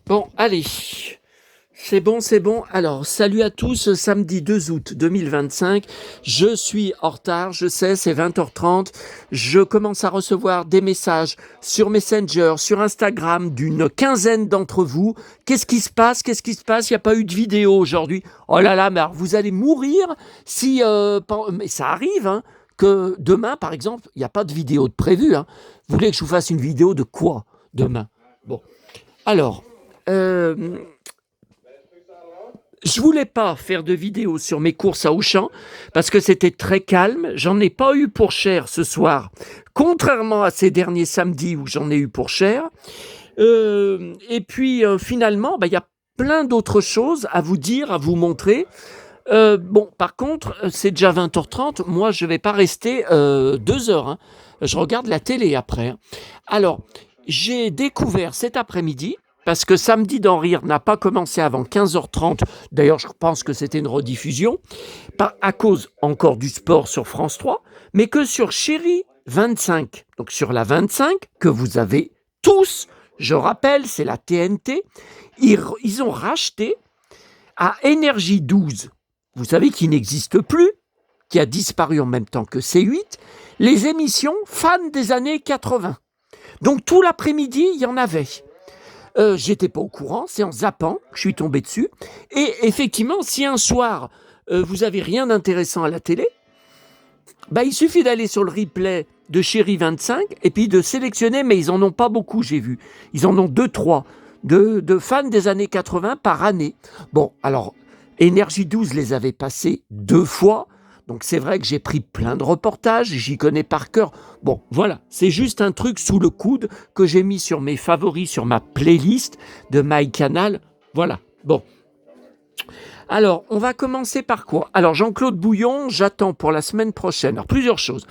Bon, allez. C'est bon, c'est bon. Alors, salut à tous, samedi 2 août 2025. Je suis en retard, je sais, c'est 20h30. Je commence à recevoir des messages sur Messenger, sur Instagram d'une quinzaine d'entre vous. Qu'est-ce qui se passe? Qu'est-ce qui se passe? Il n'y a pas eu de vidéo aujourd'hui. Oh là là, mais alors, vous allez mourir si... mais ça arrive, hein, que demain, par exemple, il n'y a pas de vidéo de prévue. Hein. Vous voulez que je vous fasse une vidéo de quoi demain? Bon, alors... je voulais pas faire de vidéo sur mes courses à Auchan parce que c'était très calme. J'en ai pas eu pour cher ce soir, contrairement à ces derniers samedis où j'en ai eu pour cher. Et puis finalement, il y a plein d'autres choses à vous dire, à vous montrer. Bon, par contre, c'est déjà 20h30. Moi, je vais pas rester 2 heures. Hein. Je regarde la télé après. Hein. Alors, j'ai découvert cet après-midi, parce que Samedi d'en rire n'a pas commencé avant 15h30. D'ailleurs, je pense que c'était une rediffusion, à cause encore du sport sur France 3, mais que sur Chérie 25. Donc sur la 25, que vous avez tous, je rappelle, c'est la TNT, ils ont racheté à Énergie 12. Vous savez qui n'existe plus, qui a disparu en même temps que C8, les émissions fans des années 80. Donc tout l'après-midi, il y en avait. J'étais pas au courant, c'est en zappant que je suis tombé dessus. Et effectivement, si un soir, vous avez rien d'intéressant à la télé, il suffit d'aller sur le replay de Chérie 25 et puis de sélectionner, mais ils en ont pas beaucoup, j'ai vu. Ils en ont 2-3 de fans des années 80 par année. Bon, alors, Énergie 12 les avait passés 2 fois. Donc c'est vrai que j'ai pris plein de reportages, j'y connais par cœur. Bon, voilà, c'est juste un truc sous le coude que j'ai mis sur mes favoris, sur ma playlist de MyCanal. Voilà, bon. Alors, on va commencer par quoi? Alors, Jean-Claude Bouillon, j'attends pour la semaine prochaine. Alors, plusieurs choses.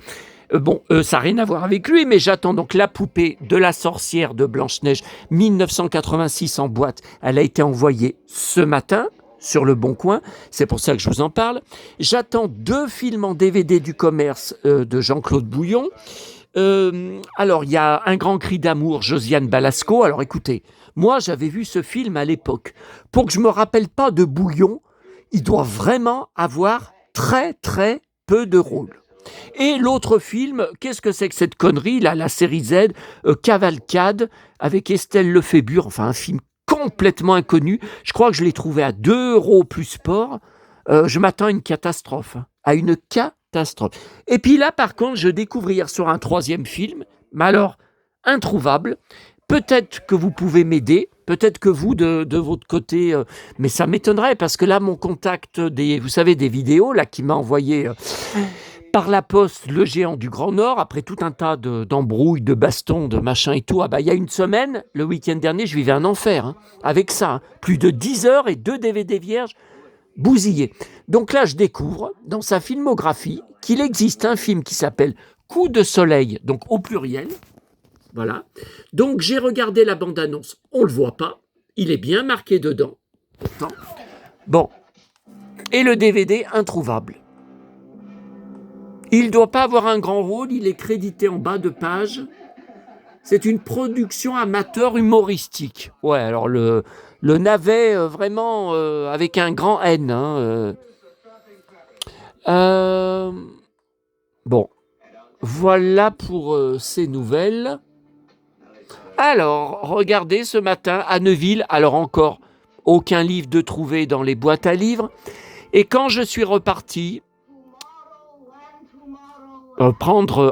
Ça n'a rien à voir avec lui, mais j'attends donc La poupée de la sorcière de Blanche-Neige, 1986 en boîte. Elle a été envoyée ce matin sur Le Bon Coin, c'est pour ça que je vous en parle. J'attends 2 films en DVD du commerce de Jean-Claude Bouillon. Alors, il y a Un grand cri d'amour, Josiane Balasco. Alors, écoutez, moi, j'avais vu ce film à l'époque. Pour que je me rappelle pas de Bouillon, il doit vraiment avoir très, très peu de rôles. Et l'autre film, qu'est-ce que c'est que cette connerie, là, la série Z, Cavalcade, avec Estelle Lefébure, enfin un film complètement inconnu. Je crois que je l'ai trouvé à 2 € plus sport. Je m'attends à une catastrophe. Hein, à une catastrophe. Et puis là, par contre, je découvre hier sur un 3e film, mais alors, introuvable. Peut-être que vous pouvez m'aider, peut-être que vous, de votre côté, mais ça m'étonnerait, parce que là, mon contact, vous savez, des vidéos, là, qui m'a envoyé par la poste le géant du Grand Nord, après tout un tas d'embrouilles, de bastons, de machins et tout. Il y a une semaine, le week-end dernier, je vivais un enfer, hein, avec ça. Hein, plus de 10 heures et 2 DVD vierges bousillés. Donc là, je découvre, dans sa filmographie, qu'il existe un film qui s'appelle Coup de soleil, donc au pluriel. Voilà. Donc j'ai regardé la bande-annonce, on le voit pas, il est bien marqué dedans. Pourtant. Bon. Et le DVD introuvable. Il ne doit pas avoir un grand rôle, il est crédité en bas de page. C'est une production amateur humoristique. Ouais, alors le navet vraiment avec un grand N. Hein, bon, voilà pour ces nouvelles. Alors, regardez ce matin à Neuville, alors encore aucun livre de trouvé dans les boîtes à livres. Et quand je suis reparti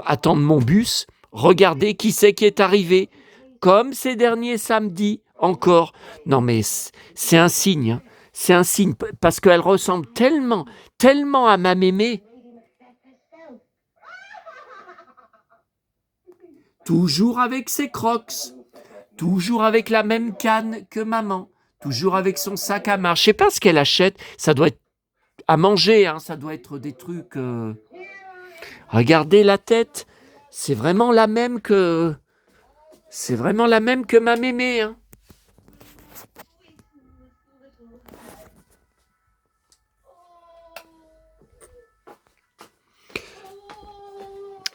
attendre mon bus, regardez qui c'est qui est arrivé, comme ces derniers samedis encore. Non mais c'est un signe, hein. C'est un signe, parce qu'elle ressemble tellement, tellement à ma mémé. Toujours avec ses crocs, toujours avec la même canne que maman, toujours avec son sac à main. Je sais pas ce qu'elle achète, ça doit être à manger, hein, ça doit être des trucs... Regardez la tête, c'est vraiment la même que... C'est vraiment la même que ma mémé. Hein.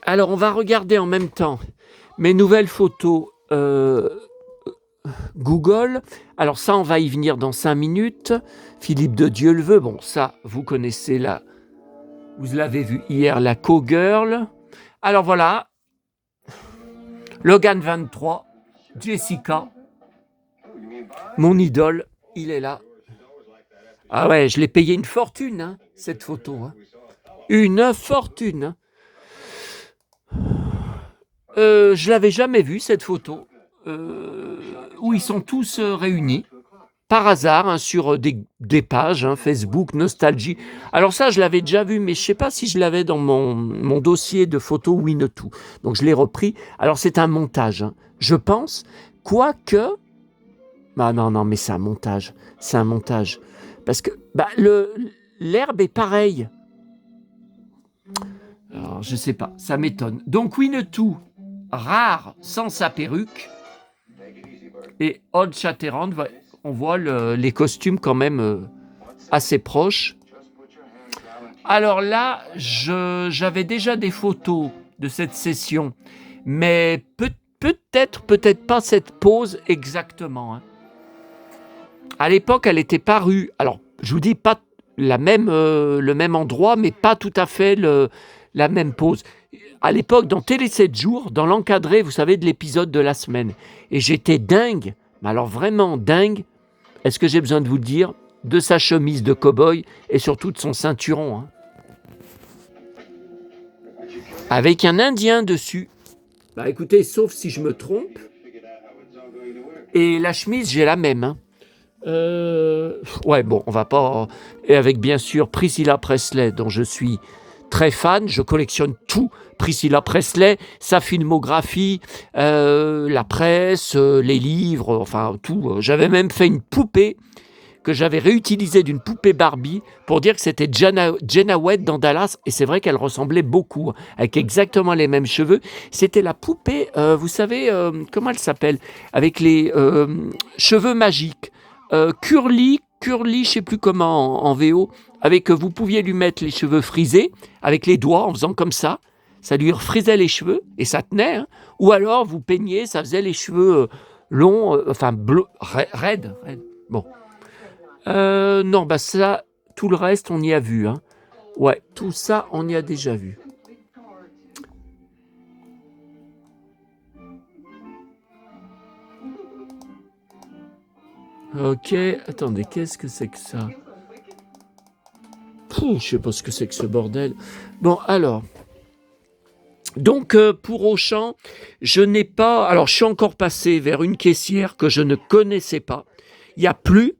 Alors, on va regarder en même temps mes nouvelles photos Google. Alors ça, on va y venir dans 5 minutes. Philippe de Dieu le veut. Bon, ça, vous connaissez la... Vous l'avez vu hier, la Cowgirl. Alors voilà. Logan 23. Jessica. Mon idole. Il est là. Ah ouais, je l'ai payé une fortune, hein, cette photo. Hein. Une fortune. Hein. Je l'avais jamais vue, cette photo. Où ils sont tous réunis. Par hasard, hein, sur des pages, hein, Facebook, Nostalgie. Alors ça, je l'avais déjà vu, mais je ne sais pas si je l'avais dans mon dossier de photos Winnetou. Donc je l'ai repris. Alors c'est un montage, hein, je pense. Quoique... Ah non, mais c'est un montage. C'est un montage. Parce que l'herbe est pareille. Alors je ne sais pas, ça m'étonne. Donc Winnetou, rare, sans sa perruque. Et Old Shatterhand... On voit les costumes quand même assez proches. Alors là, j'avais déjà des photos de cette session, mais peut-être pas cette pose exactement. Hein. À l'époque, elle était parue. Alors, je vous dis pas le même endroit, mais pas tout à fait la même pose. À l'époque, dans Télé 7 jours, dans l'encadré, vous savez, de l'épisode de la semaine. Et j'étais dingue, mais alors vraiment dingue. Est-ce que j'ai besoin de vous le dire? De sa chemise de cow-boy et surtout de son ceinturon. Hein. Avec un Indien dessus. Bah écoutez, sauf si je me trompe. Et la chemise, j'ai la même. Hein. Ouais, bon, on va pas... Et avec bien sûr Priscilla Presley, dont je suis très fan. Je collectionne tout. Priscilla Presley, sa filmographie, la presse, les livres, enfin tout. J'avais même fait une poupée que j'avais réutilisée d'une poupée Barbie pour dire que c'était Jenna Wade dans Dallas. Et c'est vrai qu'elle ressemblait beaucoup, avec exactement les mêmes cheveux. C'était la poupée, vous savez, comment elle s'appelle? Avec les cheveux magiques. Curly, je ne sais plus comment en VO, avec vous pouviez lui mettre les cheveux frisés, avec les doigts en faisant comme ça. Ça lui refrisait les cheveux et ça tenait. Hein. Ou alors, vous peignez, ça faisait les cheveux longs, enfin, raides. Bon. Non, bah ça, tout le reste, on y a vu. Hein. Ouais, tout ça, on y a déjà vu. Ok, attendez, qu'est-ce que c'est que ça? Je sais pas ce que c'est que ce bordel. Bon, alors... Donc, pour Auchan, je n'ai pas... Alors, je suis encore passé vers une caissière que je ne connaissais pas. Il n'y a plus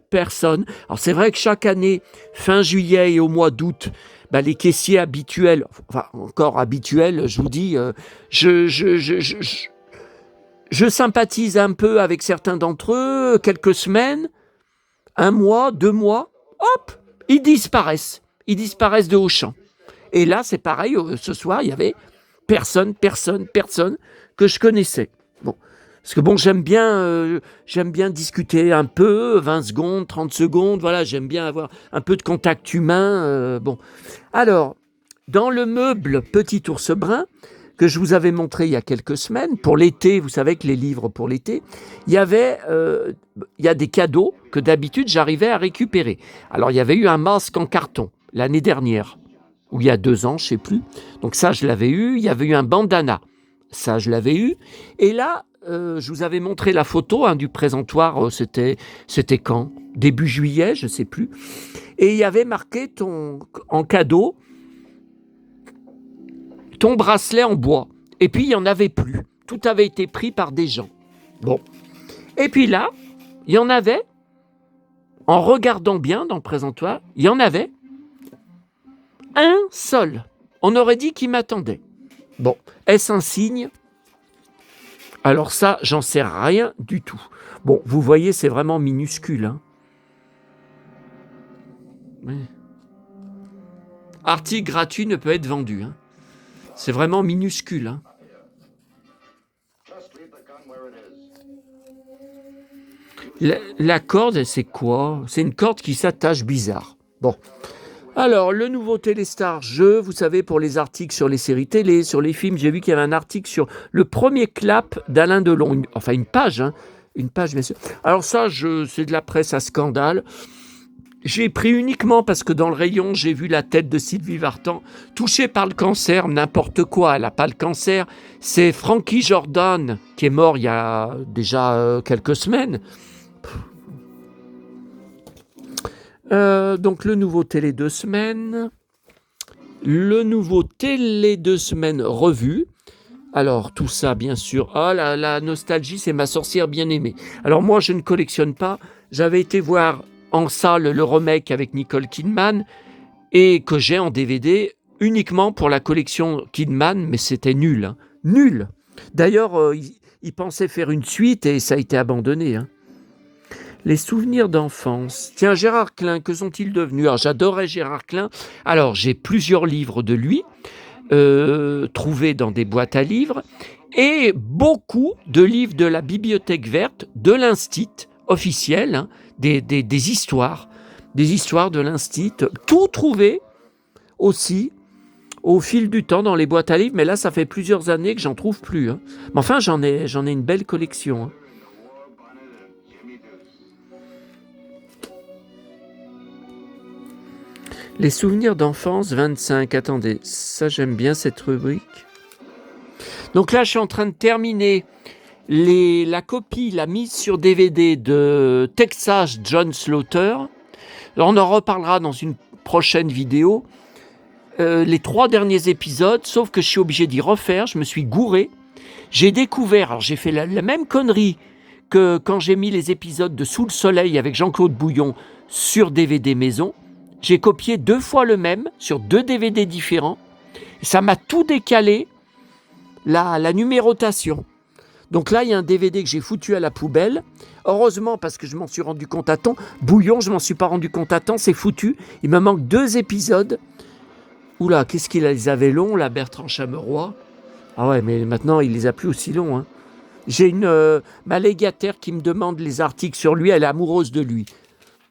personne. Alors, c'est vrai que chaque année, fin juillet et au mois d'août, les caissiers habituels, enfin, encore habituels, je vous dis, je sympathise un peu avec certains d'entre eux, quelques semaines, 1 mois, 2 mois, hop, ils disparaissent. Ils disparaissent de Auchan. Et là, c'est pareil, ce soir, il y avait... Personne que je connaissais. Bon, parce que bon, j'aime bien discuter un peu, 20 secondes, 30 secondes, voilà, j'aime bien avoir un peu de contact humain. Bon, alors, dans le meuble Petit Ours Brun, que je vous avais montré il y a quelques semaines, pour l'été, vous savez que les livres pour l'été, il y a des cadeaux que d'habitude j'arrivais à récupérer. Alors, il y avait eu un masque en carton l'année dernière, ou il y a 2 ans, je ne sais plus. Donc ça, je l'avais eu. Il y avait eu un bandana. Ça, je l'avais eu. Et là, je vous avais montré la photo du présentoir. C'était quand? Début juillet, je ne sais plus. Et il y avait marqué en cadeau ton bracelet en bois. Et puis, il n'y en avait plus. Tout avait été pris par des gens. Bon. Et puis là, il y en avait, en regardant bien dans le présentoir, il y en avait un seul. On aurait dit qu'il m'attendait. Bon, est-ce un signe? Alors ça, j'en sais rien du tout. Bon, vous voyez, c'est vraiment minuscule. Hein. Oui. Article gratuit ne peut être vendu. Hein. C'est vraiment minuscule. Hein. La corde, c'est quoi? C'est une corde qui s'attache bizarre. Bon. Alors, le nouveau Téléstar Jeux, vous savez, pour les articles sur les séries télé, sur les films, j'ai vu qu'il y avait un article sur le premier clap d'Alain Delon, enfin une page, hein, Une page, bien sûr. Alors ça, c'est de la presse à scandale. J'ai pris uniquement parce que dans le rayon, j'ai vu la tête de Sylvie Vartan, touchée par le cancer, n'importe quoi, elle n'a pas le cancer. C'est Frankie Jordan, qui est mort il y a déjà quelques semaines. Donc le nouveau Télé 2 semaines. Le nouveau Télé 2 semaines revu. Alors, tout ça, bien sûr. Ah, la nostalgie, c'est ma sorcière bien-aimée. Alors, moi, je ne collectionne pas. J'avais été voir en salle le remake avec Nicole Kidman et que j'ai en DVD uniquement pour la collection Kidman, mais c'était nul. Hein. Nul. D'ailleurs, ils pensaient faire une suite et ça a été abandonné. Hein. Les souvenirs d'enfance. Tiens, Gérard Klein, que sont-ils devenus? Alors, j'adorais Gérard Klein. Alors, j'ai plusieurs livres de lui. Trouvés dans des boîtes à livres, et beaucoup de livres de la Bibliothèque verte, de l'Instit officiel, hein, des histoires de l'Instit, tout trouvé aussi au fil du temps dans les boîtes à livres, mais là, ça fait plusieurs années que j'en trouve plus. Hein. Mais enfin, j'en ai une belle collection. Hein. Les souvenirs d'enfance, 25. Attendez, ça j'aime bien cette rubrique. Donc là, je suis en train de terminer la copie, la mise sur DVD de Texas John Slaughter. Alors, on en reparlera dans une prochaine vidéo. Les 3 derniers épisodes, sauf que je suis obligé d'y refaire, je me suis gouré. J'ai découvert, alors j'ai fait la même connerie que quand j'ai mis les épisodes de Sous le soleil avec Jean-Claude Bouillon sur DVD maison. J'ai copié 2 fois le même sur 2 DVD différents. Ça m'a tout décalé, la numérotation. Donc là, il y a un DVD que j'ai foutu à la poubelle. Heureusement, parce que je m'en suis rendu compte à temps. Bouillon, je m'en suis pas rendu compte à temps, c'est foutu. Il me manque 2 épisodes. Oula, qu'est-ce qu'il les avait longs, là, Bertrand Chameroy. Ah ouais, mais maintenant, il les a plus aussi longs. Hein. J'ai ma légataire qui me demande les articles sur lui, elle est amoureuse de lui.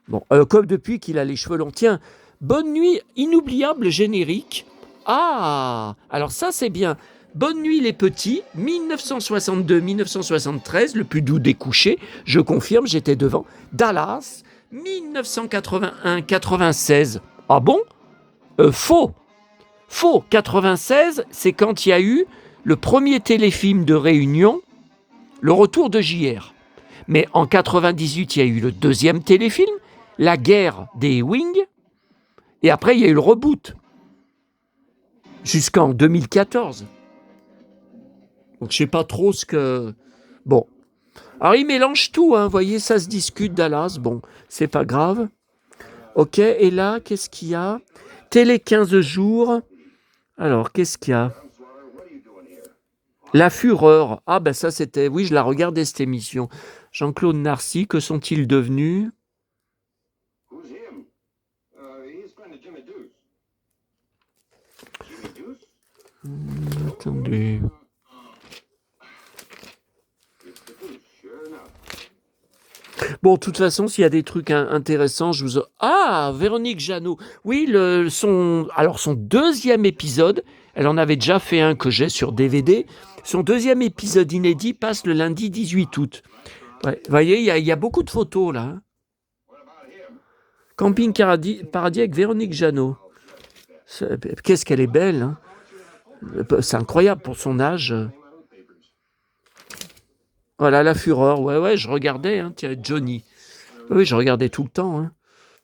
Bon, comme depuis qu'il a les cheveux longs. Tiens, Bonne nuit, inoubliable générique. Ah, alors ça c'est bien. Bonne nuit les petits, 1962-1973, le plus doux des couchers, je confirme, j'étais devant. Dallas, 1981-96. Ah bon? Faux. Faux, 96, c'est quand il y a eu le premier téléfilm de Réunion, Le Retour de JR. Mais en 98, il y a eu le deuxième téléfilm, La guerre des Wings, et après il y a eu le reboot, jusqu'en 2014. Donc je sais pas trop ce que... Bon. Alors il mélange tout, hein, vous voyez, ça se discute Dallas, bon, c'est pas grave. Ok, et là, qu'est-ce qu'il y a? Télé 15 jours. Alors, qu'est-ce qu'il y a? La Fureur. Ah ben ça c'était... Oui, je la regardais cette émission. Jean-Claude Narcy, que sont-ils devenus? Attendez. Bon, de toute façon, s'il y a des trucs intéressants, je vous... Ah, Véronique Jeannot. Oui, son deuxième épisode, elle en avait déjà fait un que j'ai sur DVD. Son deuxième épisode inédit passe le lundi 18 août. Ouais, vous voyez, il y a beaucoup de photos, là. Hein. Camping Paradis avec Véronique Jeannot. Qu'est-ce qu'elle est belle. Hein. C'est incroyable pour son âge. Voilà, La Fureur. Ouais, je regardais, hein, tiens, Johnny. Oui, je regardais tout le temps. Hein.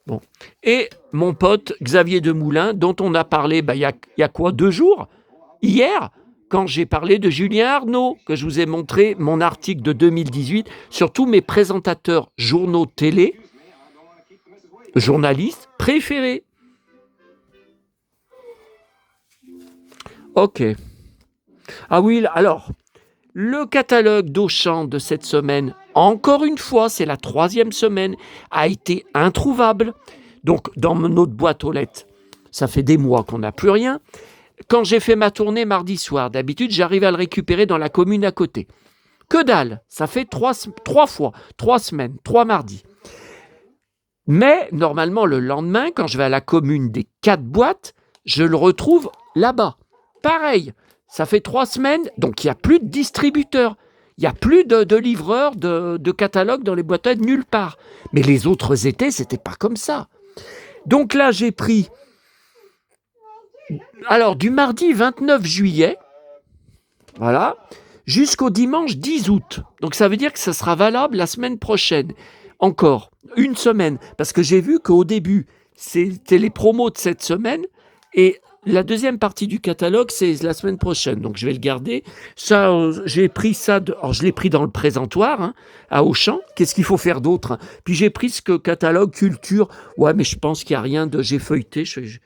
Bon. Et mon pote Xavier Demoulin, dont on a parlé, il y a quoi, 2 jours? Hier, quand j'ai parlé de Julien Arnaud, que je vous ai montré mon article de 2018 sur tous mes présentateurs journaux télé, journalistes préférés. Ok. Ah oui, alors... Le catalogue d'Auchan de cette semaine, encore une fois, c'est la 3e semaine, a été introuvable. Donc, dans notre boîte aux lettres, ça fait des mois qu'on n'a plus rien. Quand j'ai fait ma tournée mardi soir, d'habitude, j'arrive à le récupérer dans la commune à côté. Que dalle, ça fait 3 fois, 3 semaines, 3 mardis. Mais, normalement, le lendemain, quand je vais à la commune des 4 boîtes, je le retrouve là-bas. Pareil. Ça fait 3 semaines, donc il n'y a plus de distributeur. Il n'y a plus de livreurs, de catalogues dans les boîtes aux lettres, nulle part. Mais les autres étés, c'était pas comme ça. Donc là, j'ai pris, alors du mardi 29 juillet, voilà, jusqu'au dimanche 10 août. Donc ça veut dire que ça sera valable la semaine prochaine. Encore une semaine. Parce que j'ai vu qu'au début, c'était les promos de cette semaine. Et la deuxième partie du catalogue, c'est la semaine prochaine. Donc je vais le garder. Ça, j'ai pris ça. Alors je l'ai pris dans le présentoir, hein, à Auchan. Qu'est-ce qu'il faut faire d'autre, hein? Puis j'ai pris ce que catalogue culture. Ouais, mais je pense qu'il n'y a rien de. J'ai feuilleté. J'ai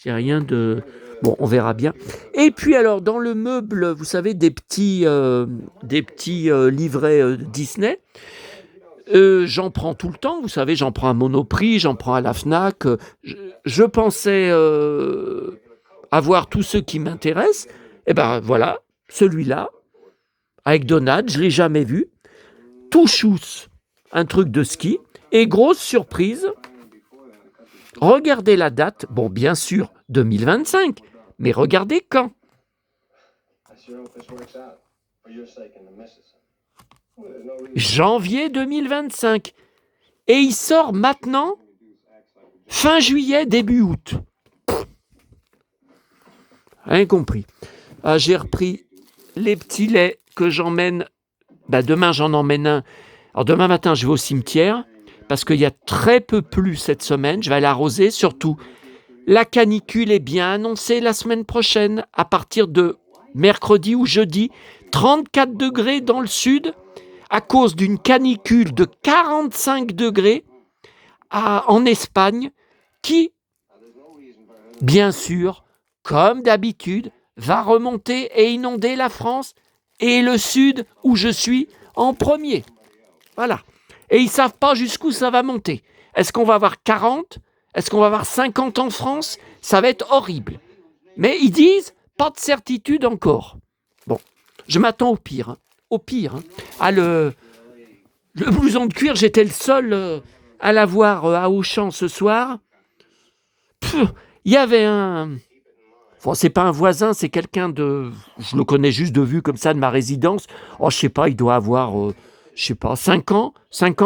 rien de. Bon, on verra bien. Et puis alors, dans le meuble, vous savez, des petits livrets Disney, j'en prends tout le temps. Vous savez, j'en prends à Monoprix, j'en prends à la Fnac. Je pensais avoir tous ceux qui m'intéressent. Et ben voilà, celui-là, avec Donald, je ne l'ai jamais vu. Tout chousse, un truc de ski. Et grosse surprise, regardez la date. Bon, bien sûr, 2025. Mais regardez quand. Janvier 2025. Et il sort maintenant, fin juillet, début août. Rien compris. J'ai repris les petits laits que j'emmène. Demain, j'en emmène un. Alors, demain matin, je vais au cimetière parce qu'il y a très peu plu cette semaine. Je vais aller arroser. Surtout, la canicule est bien annoncée la semaine prochaine à partir de mercredi ou jeudi. 34 degrés dans le sud à cause d'une canicule de 45 degrés en Espagne qui, bien sûr, comme d'habitude, va remonter et inonder la France et le sud où je suis en premier. Voilà. Et ils ne savent pas jusqu'où ça va monter. Est-ce qu'on va avoir 40 ? Est-ce qu'on va avoir 50 en France ? Ça va être horrible. Mais ils disent, pas de certitude encore. Bon, je m'attends au pire. Hein. Au pire. Hein. Le blouson de cuir, j'étais le seul à l'avoir à Auchan ce soir. Il y avait un... Bon, c'est pas un voisin, c'est quelqu'un de... Je le connais juste de vue comme ça, de ma résidence. Oh, je sais pas, il doit avoir, 5 ans,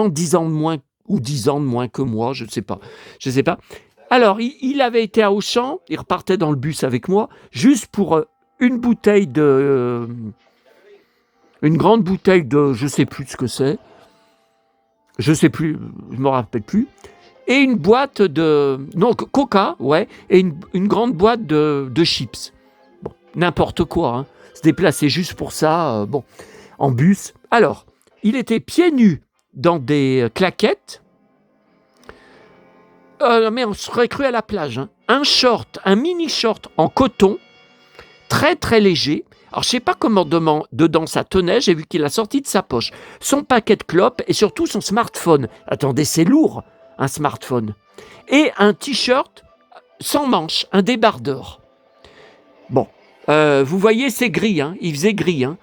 10 ans de moins, ou 10 ans de moins que moi, je sais pas. Alors, il avait été à Auchan, il repartait dans le bus avec moi, juste pour une bouteille de... une grande bouteille de... je sais plus ce que c'est. Je sais plus, je me rappelle plus. Et une boîte de... non, Coca, ouais, et une grande boîte de chips. Bon, n'importe quoi, hein. Se déplacer juste pour ça, en bus. Alors, il était pieds nus dans des claquettes. Mais on serait cru à la plage. Hein. Un mini short en coton, très très léger. Alors, je ne sais pas comment dedans ça tenait, j'ai vu qu'il a sorti de sa poche son paquet de clopes et surtout son smartphone. Attendez, c'est lourd, un smartphone. Et un t-shirt sans manches, un débardeur. Bon, vous voyez, c'est gris, hein, il faisait gris. Hein.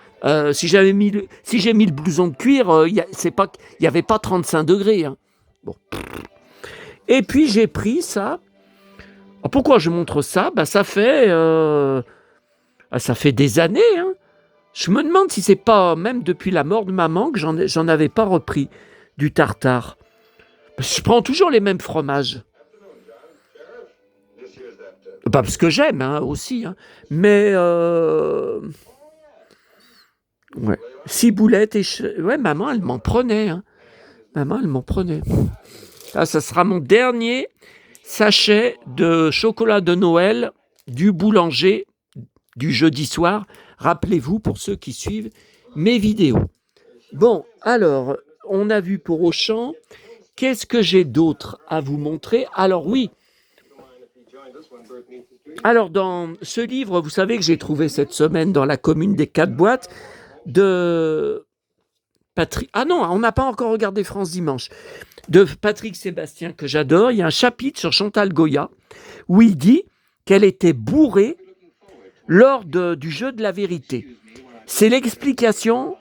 Si j'ai mis le blouson de cuir, il n'y avait pas 35 degrés. Hein. Bon. Et puis, j'ai pris ça. Alors, pourquoi je montre ça ? Ça fait des années. Hein. Je me demande si c'est pas même depuis la mort de maman que j'en avais pas repris du tartare. Je prends toujours les mêmes fromages. Pas parce que j'aime aussi. Hein. Mais... ouais. Ciboulettes et... ouais, maman, elle m'en prenait. Hein. Ça sera mon dernier sachet de chocolat de Noël du boulanger du jeudi soir. Rappelez-vous, pour ceux qui suivent mes vidéos. Bon, alors, on a vu pour Auchan. Qu'est-ce que j'ai d'autre à vous montrer ? Alors oui. Alors, dans ce livre, vous savez que j'ai trouvé cette semaine dans la commune des 4 boîtes de Patrick... Ah non, on n'a pas encore regardé France Dimanche. De Patrick Sébastien, que j'adore. Il y a un chapitre sur Chantal Goya où il dit qu'elle était bourrée lors du jeu de la vérité. C'est l'explication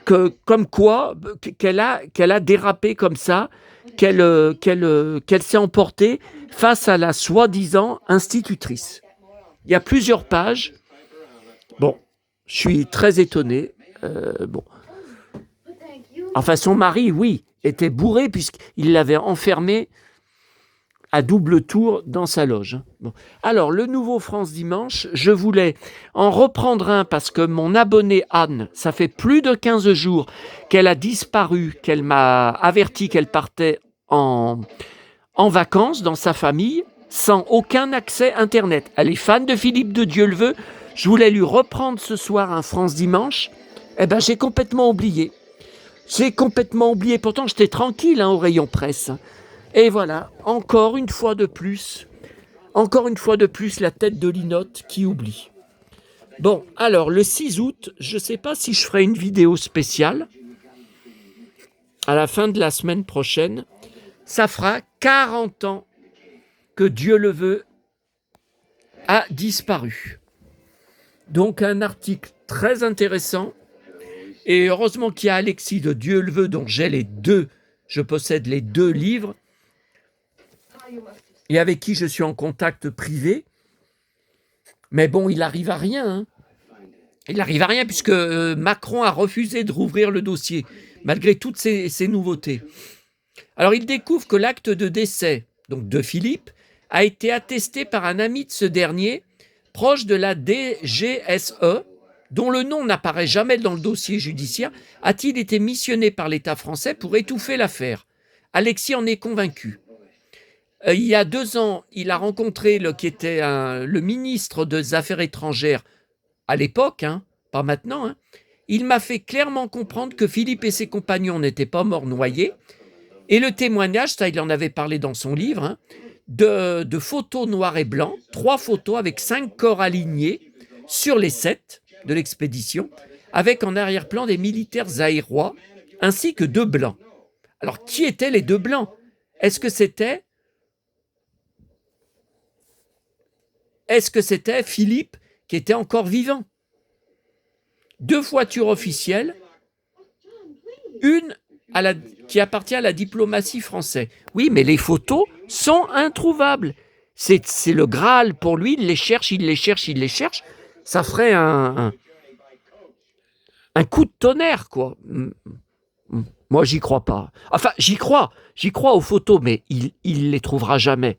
comme quoi qu'elle a dérapé comme ça, qu'elle s'est emportée face à la soi-disant institutrice. Il y a plusieurs pages. Bon, je suis très étonné. Bon. Enfin, son mari, oui, était bourré puisqu'il l'avait enfermé à double tour dans sa loge. Bon. Alors, le nouveau France Dimanche, je voulais en reprendre un parce que mon abonnée Anne, ça fait plus de 15 jours qu'elle a disparu, qu'elle m'a averti qu'elle partait en vacances dans sa famille sans aucun accès Internet. Elle est fan de Philippe de Dieu le veut. Je voulais lui reprendre ce soir un France Dimanche. Eh ben, j'ai complètement oublié. Pourtant, j'étais tranquille au rayon presse. Et voilà, encore une fois de plus, la tête de Linotte qui oublie. Bon, alors, le 6 août, je ne sais pas si je ferai une vidéo spéciale. À la fin de la semaine prochaine, ça fera 40 ans que Dieu le veut a disparu. Donc, un article très intéressant. Et heureusement qu'il y a Alexis de Dieu le veut, dont je possède les 2 livres, et avec qui je suis en contact privé. Mais bon, il n'arrive à rien. Hein. Il n'arrive à rien puisque Macron a refusé de rouvrir le dossier, malgré toutes ces nouveautés. Alors, il découvre que l'acte de décès, donc de Philippe, a été attesté par un ami de ce dernier, proche de la DGSE, dont le nom n'apparaît jamais dans le dossier judiciaire. A-t-il été missionné par l'État français pour étouffer l'affaire? Alexis en est convaincu. Il y a 2 ans, il a rencontré qui était le ministre des Affaires étrangères à l'époque, pas maintenant. Il m'a fait clairement comprendre que Philippe et ses compagnons n'étaient pas morts noyés. Et le témoignage, ça il en avait parlé dans son livre, de photos noires et blancs, 3 photos avec 5 corps alignés sur les 7 de l'expédition, avec en arrière-plan des militaires zaïrois, ainsi que 2 blancs. Alors, qui étaient les 2 blancs? Est-ce que c'était Philippe qui était encore vivant? 2 voitures officielles, une qui appartient à la diplomatie française. Oui, mais les photos sont introuvables. C'est le Graal pour lui, il les cherche. Ça ferait un coup de tonnerre, quoi. Moi, j'y crois pas. Enfin, j'y crois aux photos, mais il les trouvera jamais.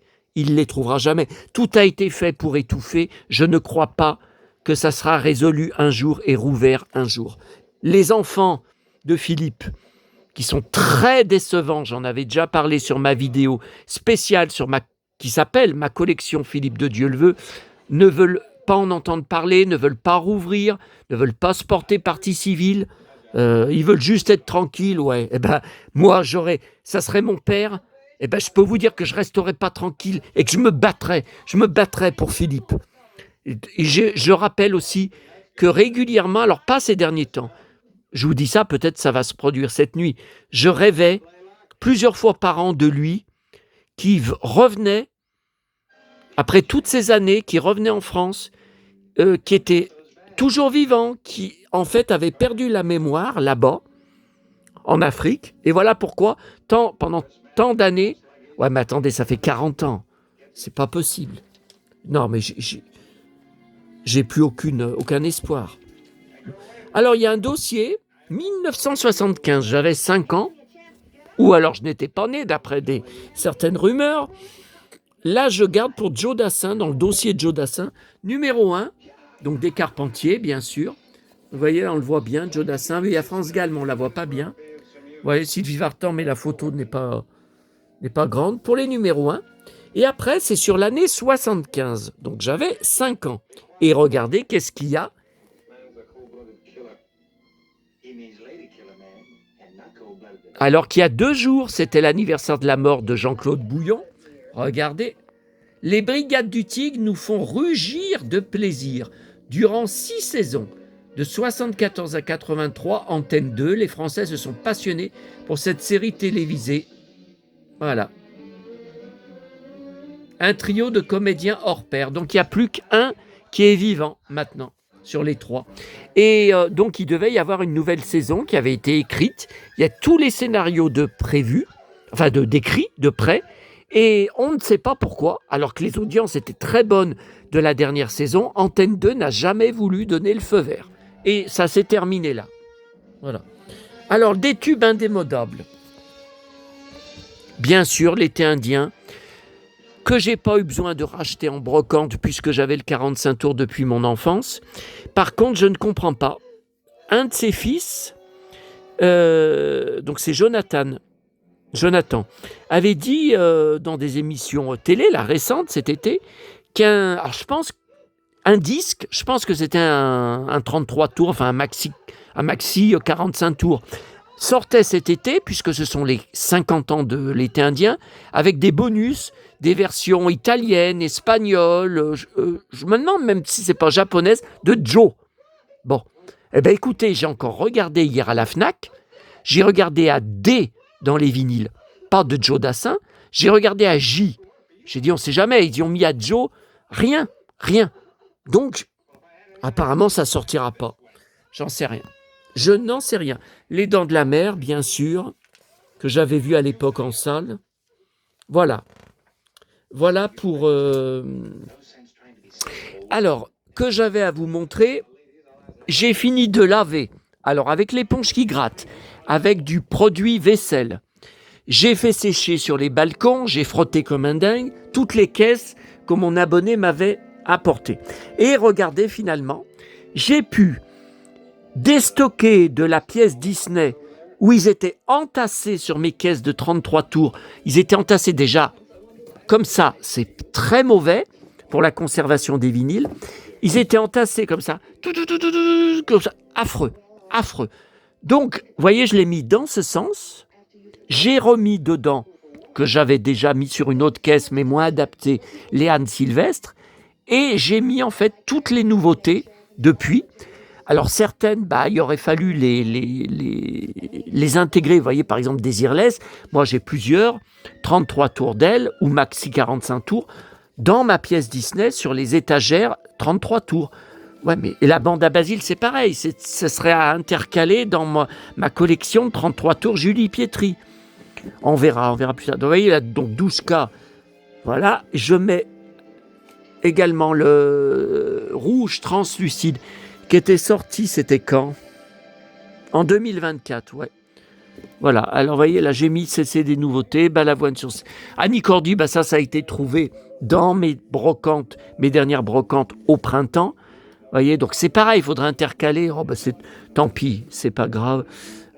Tout a été fait pour étouffer. Je ne crois pas que ça sera résolu un jour et rouvert un jour. Les enfants de Philippe, qui sont très décevants, j'en avais déjà parlé sur ma vidéo spéciale qui s'appelle « Ma collection Philippe de Dieu le veut », ne veulent pas en entendre parler, ne veulent pas rouvrir, ne veulent pas se porter partie civile, ils veulent juste être tranquilles, ouais. Eh ben, moi, ça serait mon père, eh ben, je peux vous dire que je resterai pas tranquille et que je me battrais pour Philippe. Et je rappelle aussi que régulièrement, alors pas ces derniers temps, je vous dis ça, peut-être ça va se produire cette nuit, je rêvais plusieurs fois par an de lui qui revenait, après toutes ces années, qui revenait en France, qui était toujours vivant, qui en fait avait perdu la mémoire là-bas, en Afrique, et voilà pourquoi, pendant tant d'années, ouais mais attendez, ça fait 40 ans, c'est pas possible. Non mais j'ai plus aucun espoir. Alors il y a un dossier, 1975, j'avais 5 ans, ou alors je n'étais pas né d'après certaines rumeurs. Là, je garde pour Joe Dassin, dans le dossier de Joe Dassin, numéro 1, donc des Carpentiers, bien sûr. Vous voyez, là, on le voit bien, Joe Dassin. Il y a France Gall, mais on ne la voit pas bien. Vous voyez, Sylvie Vartan, mais la photo n'est pas grande. Pour les numéros 1. Et après, c'est sur l'année 75. Donc, j'avais 5 ans. Et regardez, qu'est-ce qu'il y a? Alors qu'il y a 2 jours, c'était l'anniversaire de la mort de Jean-Claude Bouillon. Regardez, les Brigades du Tigre nous font rugir de plaisir. Durant 6 saisons, de 74 à 83, Antenne 2, les Français se sont passionnés pour cette série télévisée. Voilà. Un trio de comédiens hors pair. Donc il n'y a plus qu'un qui est vivant maintenant sur les 3. Et donc il devait y avoir une nouvelle saison qui avait été écrite. Il y a tous les scénarios décrits de près. Et on ne sait pas pourquoi, alors que les audiences étaient très bonnes de la dernière saison, Antenne 2 n'a jamais voulu donner le feu vert. Et ça s'est terminé là. Voilà. Alors, des tubes indémodables. Bien sûr, l'été indien, que j'ai pas eu besoin de racheter en brocante puisque j'avais le 45 tours depuis mon enfance. Par contre, je ne comprends pas. Un de ses fils, donc c'est Jonathan, avait dit dans des émissions télé, la récente cet été, alors je pense, un disque, je pense que c'était un 33 tours, enfin un maxi 45 tours, sortait cet été, puisque ce sont les 50 ans de l'été indien, avec des bonus, des versions italiennes, espagnoles, je me demande même si c'est pas japonaise, de Joe. Bon, eh bien écoutez, j'ai encore regardé hier à la FNAC, j'ai regardé à D dans les vinyles, pas de Joe Dassin, j'ai regardé à J. J'ai dit on sait jamais, ils y ont mis à Joe, rien. Donc, apparemment ça sortira pas. J'en sais rien. Je n'en sais rien. Les Dents de la Mer, bien sûr, que j'avais vu à l'époque en salle. Voilà. Voilà pour... Alors, que j'avais à vous montrer, j'ai fini de laver. Alors, avec l'éponge qui gratte, avec du produit vaisselle. J'ai fait sécher sur les balcons, j'ai frotté comme un dingue, toutes les caisses que mon abonné m'avait apportées. Et regardez, finalement, j'ai pu déstocker de la pièce Disney où ils étaient entassés sur mes caisses de 33 tours. Ils étaient entassés déjà comme ça, c'est très mauvais pour la conservation des vinyles. Ils étaient entassés comme ça, affreux. Donc, vous voyez, je l'ai mis dans ce sens. J'ai remis dedans, que j'avais déjà mis sur une autre caisse, mais moins adaptée, les Anne Sylvestre. Et j'ai mis en fait toutes les nouveautés depuis. Alors certaines, il aurait fallu les intégrer. Vous voyez, par exemple, Désirless, moi j'ai plusieurs, 33 tours d'aile ou maxi 45 tours, dans ma pièce Disney, sur les étagères, 33 tours. Ouais, mais et la bande à Basile, c'est pareil, ce serait à intercaler dans ma collection de 33 tours Julie Pietri. On verra plus tard. Donc, vous voyez, là, donc 12K, voilà, je mets également le rouge translucide, qui était sorti, c'était quand ? En 2024, ouais. Voilà, alors vous voyez, là j'ai mis CC des nouveautés, Balavoine sur... Annie Cordy, ça a été trouvé dans mes brocantes, mes dernières brocantes au printemps. Vous voyez, donc c'est pareil, il faudrait intercaler, tant pis, c'est pas grave.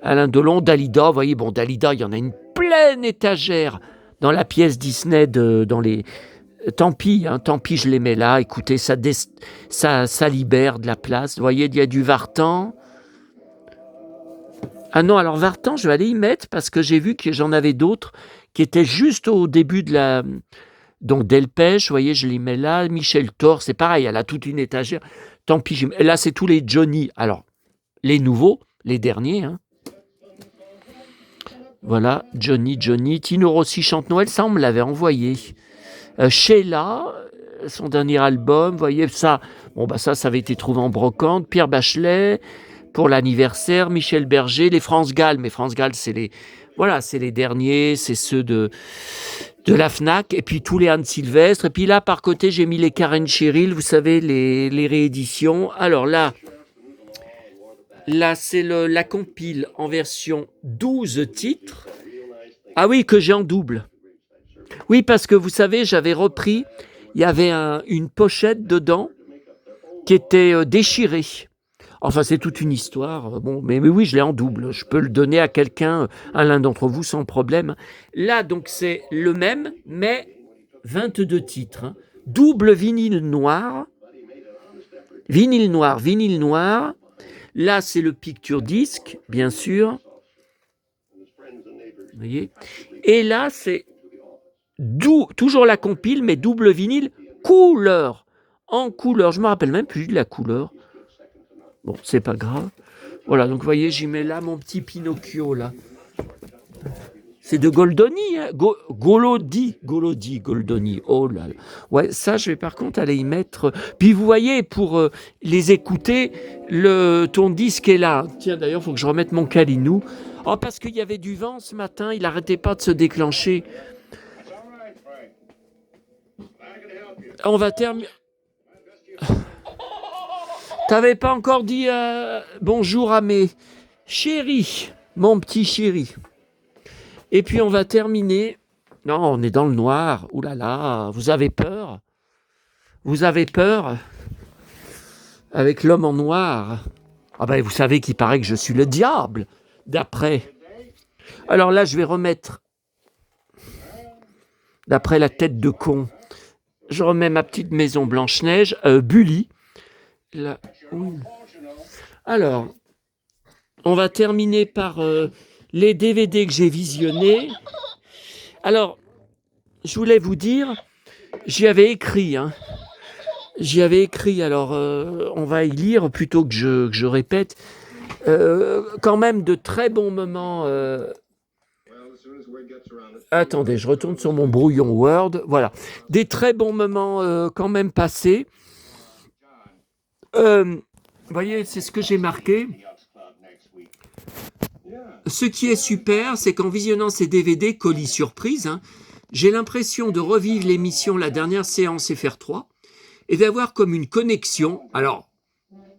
Alain Delon, Dalida, vous voyez, Dalida, il y en a une pleine étagère dans la pièce Disney, dans les... Tant pis, je les mets là. Écoutez, ça libère de la place. Vous voyez, il y a du Vartan. Ah non, alors Vartan, je vais aller y mettre parce que j'ai vu que j'en avais d'autres qui étaient juste au début de la... Donc Delpech, vous voyez, je les mets là. Michel Thor, c'est pareil, elle a toute une étagère. Tant pis, là, c'est tous les Johnny. Alors, les nouveaux, les derniers. Voilà, Johnny. Tino Rossi chante Noël, ça, on me l'avait envoyé. Sheila, son dernier album, vous voyez, ça avait été trouvé en brocante. Pierre Bachelet, pour l'anniversaire. Michel Berger, les France Gall, mais France Gall, c'est les derniers, c'est ceux de la FNAC, et puis tous les Anne Sylvestre, et puis là, par côté, j'ai mis les Karen Cheryl, vous savez, les rééditions. Alors là, c'est la compile en version 12 titres. Ah oui, que j'ai en double. Oui, parce que vous savez, j'avais repris, il y avait une pochette dedans qui était déchirée. Enfin, c'est toute une histoire. Mais oui, je l'ai en double. Je peux le donner à quelqu'un, à l'un d'entre vous, sans problème. Là, donc, c'est le même, mais 22 titres. Double vinyle noir. Vinyle noir. Là, c'est le picture disc, bien sûr. Vous voyez ? Et là, c'est toujours la compile, mais double vinyle couleur. En couleur. Je me rappelle même plus de la couleur. Bon, c'est pas grave. Voilà, donc vous voyez, j'y mets là mon petit Pinocchio, là. C'est de Goldoni, hein. Goldoni. Oh là là. Ouais, ça, je vais par contre aller y mettre. Puis vous voyez, pour les écouter, ton disque est là. Tiens, d'ailleurs, il faut que je remette mon Calinou. Oh, parce qu'il y avait du vent ce matin, il n'arrêtait pas de se déclencher. On va terminer. T'avais pas encore dit bonjour à mes Chéri, mon petit chéri. Et puis on va terminer. Non, on est dans le noir. Ouh là là, vous avez peur? Vous avez peur avec l'homme en noir? Ah ben vous savez qu'il paraît que je suis le diable, d'après. Alors là, je vais remettre, d'après la tête de con, je remets ma petite maison Blanche-Neige, Bully. Là. Alors, on va terminer par les DVD que j'ai visionnés. Alors, je voulais vous dire, j'y avais écrit, alors on va y lire plutôt que je répète. Quand même de très bons moments. Attendez, je retourne sur mon brouillon Word. Voilà, des très bons moments quand même passés. Vous voyez, c'est ce que j'ai marqué. Ce qui est super, c'est qu'en visionnant ces DVD, colis surprise, j'ai l'impression de revivre l'émission La Dernière Séance FR3 et d'avoir comme une connexion. Alors,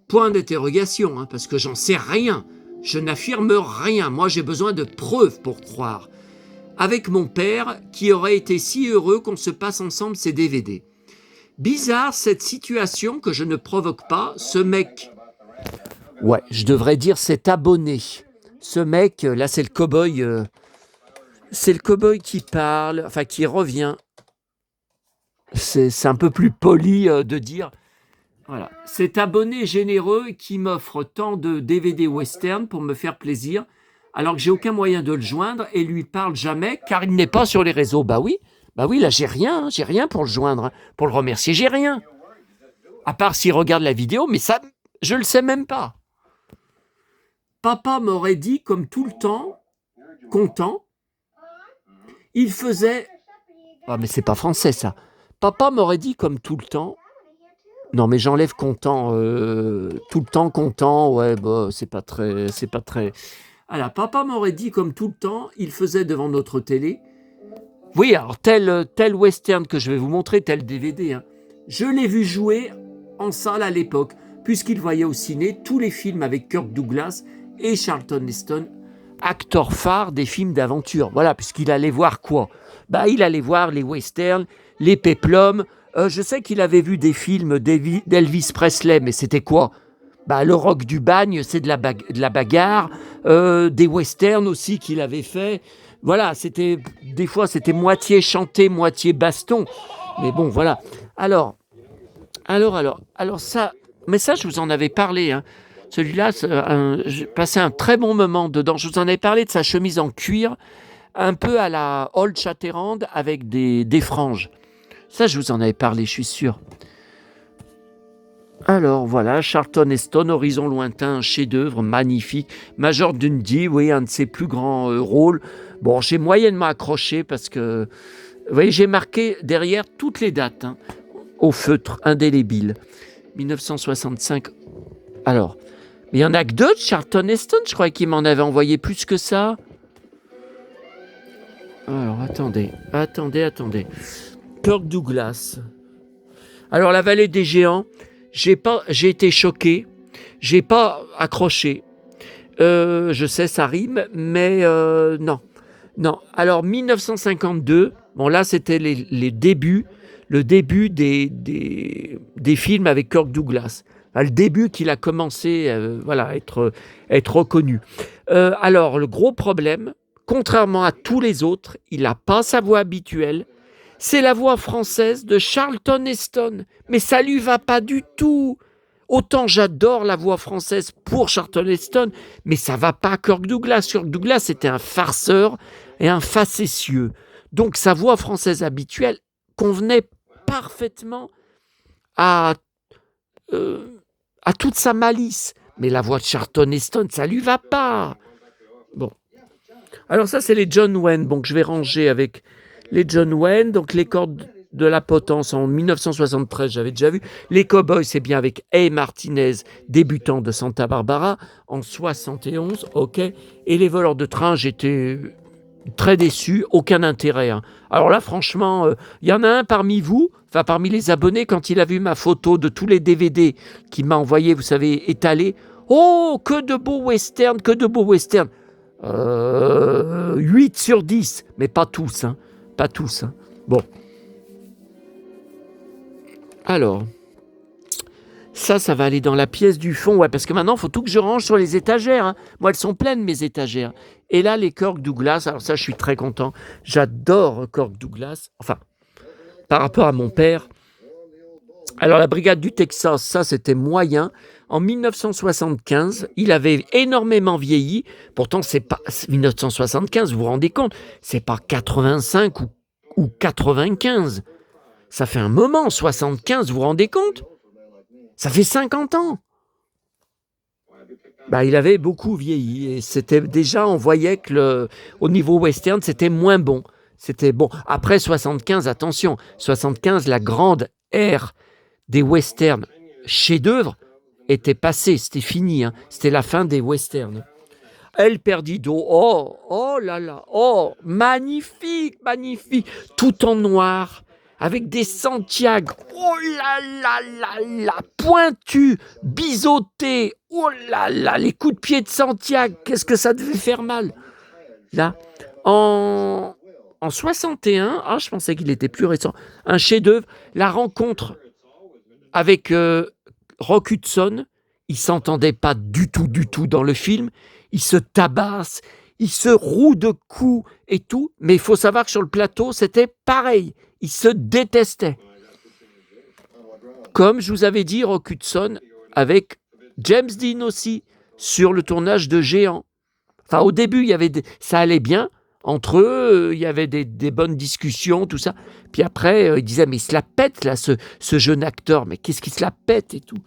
point d'interrogation, parce que j'en sais rien. Je n'affirme rien. Moi, j'ai besoin de preuves pour croire. Avec mon père, qui aurait été si heureux qu'on se passe ensemble ces DVD. Bizarre cette situation que je ne provoque pas. Ce mec, ouais, je devrais dire cet abonné. Ce mec, là, c'est le cow-boy. C'est le cow-boy qui parle, enfin qui revient. C'est un peu plus poli de dire. Voilà, cet abonné généreux qui m'offre tant de DVD western pour me faire plaisir, alors que j'ai aucun moyen de le joindre et lui parle jamais, car il n'est pas sur les réseaux. Bah oui, là j'ai rien pour le joindre, pour le remercier, j'ai rien. À part s'il regarde la vidéo, mais ça, je le sais même pas. Papa m'aurait dit, comme tout le temps, content, il faisait... Ah mais c'est pas français ça. Papa m'aurait dit, comme tout le temps... Non, mais j'enlève content, tout le temps content, ouais, bah, c'est pas très... Alors, papa m'aurait dit, comme tout le temps, il faisait devant notre télé. Oui, alors, tel western que je vais vous montrer, tel DVD, je l'ai vu jouer en salle à l'époque, puisqu'il voyait au ciné tous les films avec Kirk Douglas et Charlton Heston, acteurs phares des films d'aventure. Voilà, puisqu'il allait voir quoi? Bah, il allait voir les westerns, les péplums. Je sais qu'il avait vu des films d'Elvis Presley, mais c'était quoi? Bah, le rock du bagne, c'est de la bagarre. Des westerns aussi qu'il avait fait. Voilà, des fois, c'était moitié chanté, moitié baston. Mais bon, voilà. Alors ça, mais ça, je vous en avais parlé. Celui-là, j'ai passé un très bon moment dedans. Je vous en avais parlé de sa chemise en cuir, un peu à la Old Shatterhand avec des franges. Ça, je vous en avais parlé, je suis sûr. Alors voilà, Charlton Heston, Horizon lointain, chef-d'œuvre, magnifique. Major Dundee, oui, un de ses plus grands rôles. Bon, j'ai moyennement accroché parce que, vous voyez, j'ai marqué derrière toutes les dates, au feutre, indélébile. 1965. Alors, mais il y en a que deux de Charlton Heston, je crois qu'il m'en avait envoyé plus que ça. Alors, attendez. Kirk Douglas. Alors, La Vallée des Géants, j'ai été choqué, j'ai pas accroché. Je sais, ça rime, mais non. Alors, 1952, bon là, c'était les débuts, le début des films avec Kirk Douglas. Le début qu'il a commencé à être reconnu. Alors, le gros problème, contrairement à tous les autres, il n'a pas sa voix habituelle. C'est la voix française de Charlton Heston. Mais ça lui va pas du tout. Autant j'adore la voix française pour Charlton Heston, mais ça va pas à Kirk Douglas. Kirk Douglas était un farceur et un facétieux. Donc sa voix française habituelle convenait parfaitement à toute sa malice. Mais la voix de Charlton Heston, ça lui va pas. Bon. Alors ça, c'est les John Wayne. Donc je vais ranger avec les John Wayne, donc les cordes de la potence en 1973, j'avais déjà vu. Les Cowboys, c'est bien avec Hay Martinez, débutant de Santa Barbara, en 71, ok. Et les voleurs de train, j'étais très déçu, aucun intérêt. Alors là, franchement, il y en a un parmi vous, enfin parmi les abonnés, quand il a vu ma photo de tous les DVD qu'il m'a envoyé, vous savez, étalés, Oh, que de beaux westerns, que de beaux westerns. 8 sur 10, mais pas tous, hein. Pas tous, hein. Bon. Alors, ça va aller dans la pièce du fond, ouais, parce que maintenant, il faut tout que je range sur les étagères, hein. Moi, elles sont pleines, mes étagères. Et là, les Kirk Douglas, alors ça, je suis très content. J'adore Kirk Douglas. Enfin, par rapport à mon père. Alors, la Brigade du Texas, ça, c'était moyen. En 1975, il avait énormément vieilli. Pourtant, c'est pas 1975, vous vous rendez compte, c'est pas 85 ou 95. Ça fait un moment, 75, vous vous rendez compte? Ça fait 50 ans. Bah, il avait beaucoup vieilli et c'était déjà, on voyait que au niveau western, c'était moins bon. C'était bon. Après 75, attention, 75, la grande ère des westerns chefs-d'œuvre était passée, c'était fini, hein. C'était la fin des westerns. El Perdido, oh là là, oh, magnifique, magnifique, tout en noir, avec des Santiago, oh là là là là, pointu, biseauté, oh là là, les coups de pied de Santiago, qu'est-ce que ça devait faire mal. Là, en 61, je pensais qu'il était plus récent, un chef-d'œuvre, la rencontre avec Rock Hudson, ils s'entendaient pas du tout dans le film, ils se tabassent, ils se rouent de coups et tout, mais il faut savoir que sur le plateau, c'était pareil, ils se détestaient. Comme je vous avais dit, Rock Hudson avec James Dean aussi, sur le tournage de Géant. Enfin, au début, ça allait bien, entre eux, il y avait des bonnes discussions, tout ça. Puis après, il disait, mais il se la pète, là, ce jeune acteur, mais qu'est-ce qu'il se la pète et tout.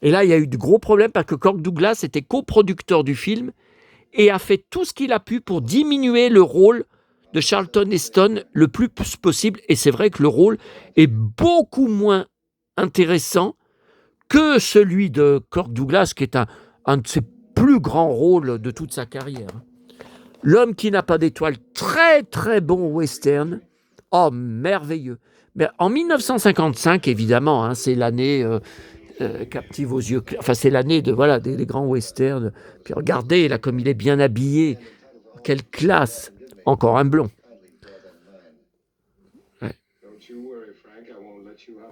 Et là, il y a eu de gros problèmes parce que Kirk Douglas était coproducteur du film et a fait tout ce qu'il a pu pour diminuer le rôle de Charlton Heston le plus possible. Et c'est vrai que le rôle est beaucoup moins intéressant que celui de Kirk Douglas, qui est un de ses plus grands rôles de toute sa carrière. L'homme qui n'a pas d'étoile, très très bon western. Oh, merveilleux. Mais en 1955, évidemment, hein, c'est l'année Captive aux yeux clairs. Enfin, c'est l'année des grands westerns. Puis regardez, là, comme il est bien habillé. Quelle classe. Encore un blond. Ouais.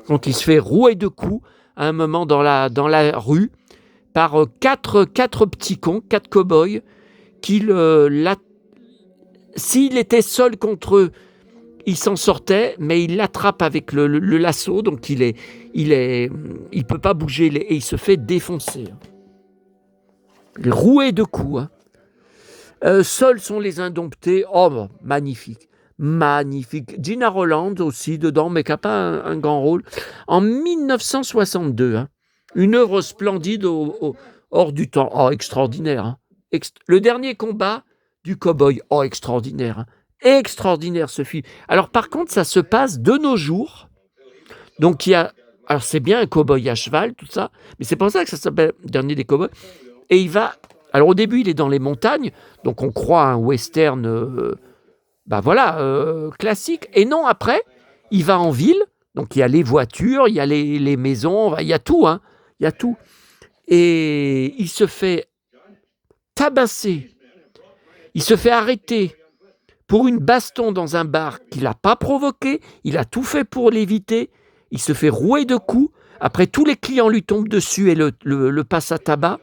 Donc, il se fait rouer de coups à un moment dans la rue par quatre petits cons, 4 cow-boys, qui s'il était seul contre eux, il s'en sortait, mais il l'attrape avec le lasso, donc il peut pas bouger et il se fait défoncer. Roué de coups. Hein. Seuls sont les indomptés. Oh, magnifique. Magnifique. Gina Roland aussi dedans, mais qui n'a pas un grand rôle. En 1962, hein, une œuvre splendide hors du temps. Oh, extraordinaire. Hein. Le dernier combat du cow-boy. Oh, extraordinaire. Hein. Extraordinaire ce film. Alors par contre, ça se passe de nos jours. Donc il y a... Alors c'est bien un cow-boy à cheval, tout ça, mais c'est pour ça que ça s'appelle Dernier des cow-boys. Et il va... Alors au début, il est dans les montagnes, donc on croit à un western, classique. Et non, après, il va en ville, donc il y a les voitures, il y a les maisons, il y a tout, hein. Il y a tout. Et il se fait tabasser, il se fait arrêter pour une baston dans un bar qu'il n'a pas provoqué, il a tout fait pour l'éviter, il se fait rouer de coups, après tous les clients lui tombent dessus et le passent à tabac,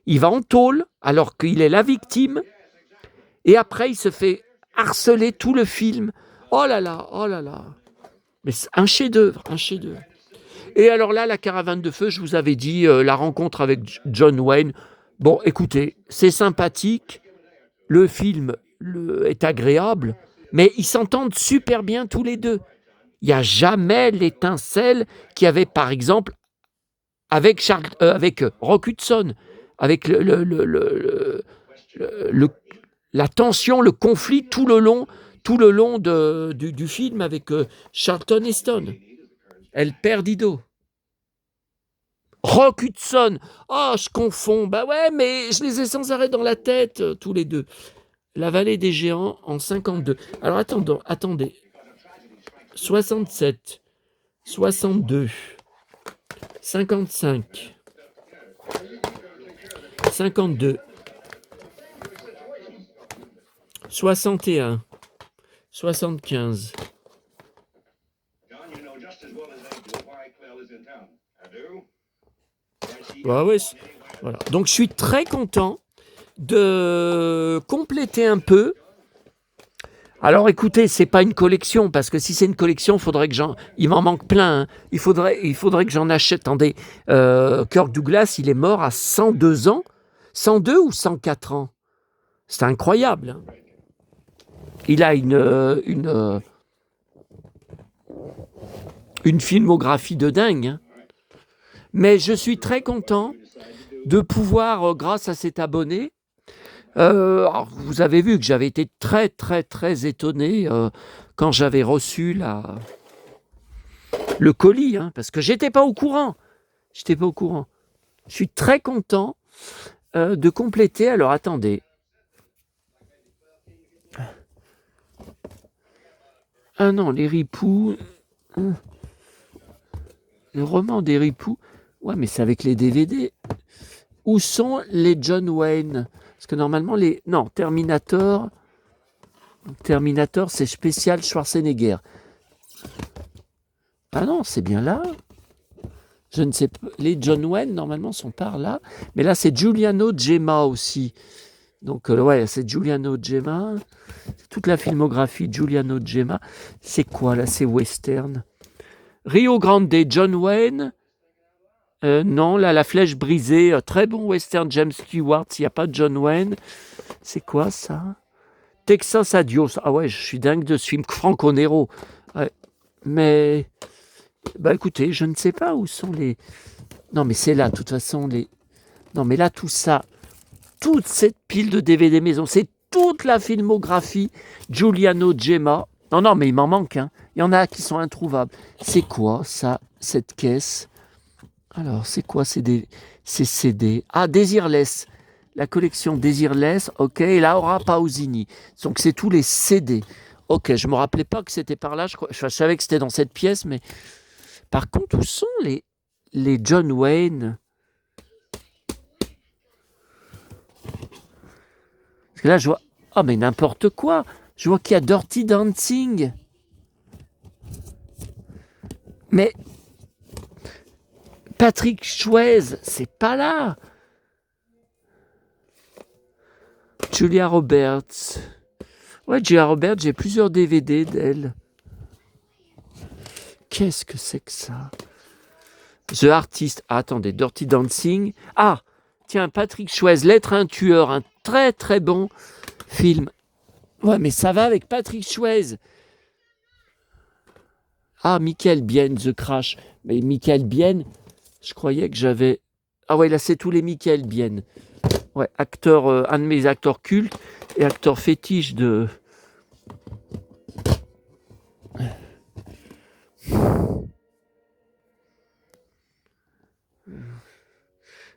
il va en tôle alors qu'il est la victime, et après il se fait harceler tout le film. Oh là là, mais c'est un chef-d'œuvre, un chef-d'œuvre. Et alors là, La Caravane de Feu, je vous avais dit, la rencontre avec John Wayne, bon écoutez, c'est sympathique, le film est agréable, mais ils s'entendent super bien tous les deux. Il n'y a jamais l'étincelle qu'il y avait, par exemple, avec Rock Hudson, avec la tension, le conflit tout le long du film avec Charlton Heston. El Perdido. Rock Hudson. Oh, je confonds. Bah ouais, mais je les ai sans arrêt dans la tête, tous les deux. La vallée des géants en 52. Alors attendez. 67, 62, 55. 52, 61, 75. Bah ouais, voilà. Donc je suis très content de compléter un peu. Alors écoutez, c'est pas une collection, parce que si c'est une collection, il m'en manque plein, hein. Il faudrait que j'en achète. Attendez, Kirk Douglas, il est mort à 102 ans, 102 ou 104 ans. C'est incroyable, hein. Il a une filmographie de dingue, hein. Mais je suis très content de pouvoir, grâce à cet abonné, alors, vous avez vu que j'avais été très, très, très étonné quand j'avais reçu le colis, hein, parce que j'étais pas au courant. Je suis très content de compléter. Alors, attendez. Ah non, les ripoux. Le roman des ripoux. Ouais, mais c'est avec les DVD. Où sont les John Wayne? Parce que normalement, non, Terminator, c'est spécial Schwarzenegger. Ah non, c'est bien là. Je ne sais pas. Les John Wayne, normalement, sont par là. Mais là, c'est Giuliano Gemma aussi. Donc, ouais, c'est Giuliano Gemma. Toute la filmographie de Giuliano Gemma. C'est quoi, là? C'est western. Rio Grande, John Wayne. Non, là, La Flèche brisée. Très bon western, James Stewart. Il n'y a pas de John Wayne. C'est quoi, ça? Texas Adios. Ah ouais, je suis dingue de ce film. Franco Nero. Ouais. Mais... Bah écoutez, je ne sais pas où sont les... Non mais c'est là, de toute façon, les... Non mais là, tout ça, toute cette pile de DVD maison, c'est toute la filmographie Giuliano Gemma. Non, mais il m'en manque, hein. Il y en a qui sont introuvables. C'est quoi, ça, cette caisse? Alors, c'est quoi ces CD? Ah, Desireless. La collection Desireless, ok. Et Laura Pausini. Donc, c'est tous les CD. Ok, je ne me rappelais pas que c'était par là. Je savais que c'était dans cette pièce, mais... Par contre, où sont les John Wayne? Parce que là, je vois... Oh, mais n'importe quoi. Je vois qu'il y a Dirty Dancing. Mais... Patrick Swayze, c'est pas là. Julia Roberts. Ouais, Julia Roberts, j'ai plusieurs DVD d'elle. Qu'est-ce que c'est que ça? The Artist. Ah, attendez, Dirty Dancing. Ah, tiens, Patrick Swayze, L'être un tueur, un très très bon film. Ouais, mais ça va avec Patrick Swayze. Ah, Michael Biehn, The Crash. Mais Michael Biehn, je croyais que j'avais... Ah ouais, là, c'est tous les Michael Biehn. Ouais, acteur, un de mes acteurs cultes et acteur fétiche de...